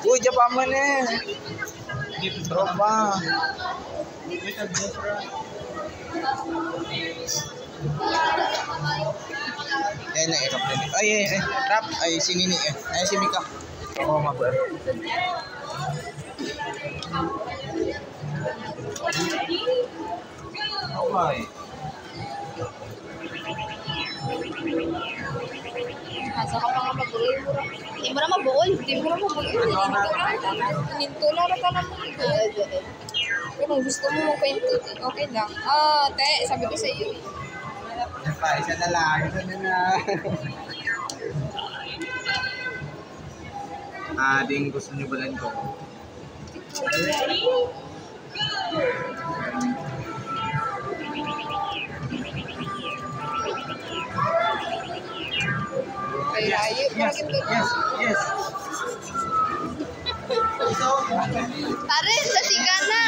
Uy, japa man eh. Tropa. Ay, rap, ay si Nini eh. Ay si Mika. Oo, mabur. Okay. Asa ka pa nga mabuol. Hindi mo na mabuol. Hininto lang na ka na mo. Kung gusto mo kwento, okay lang. Te, sabi ko sa iyo. Isa na lang. Ding gusto niyo ba lang ito? Yes. Tarin, sa sigana.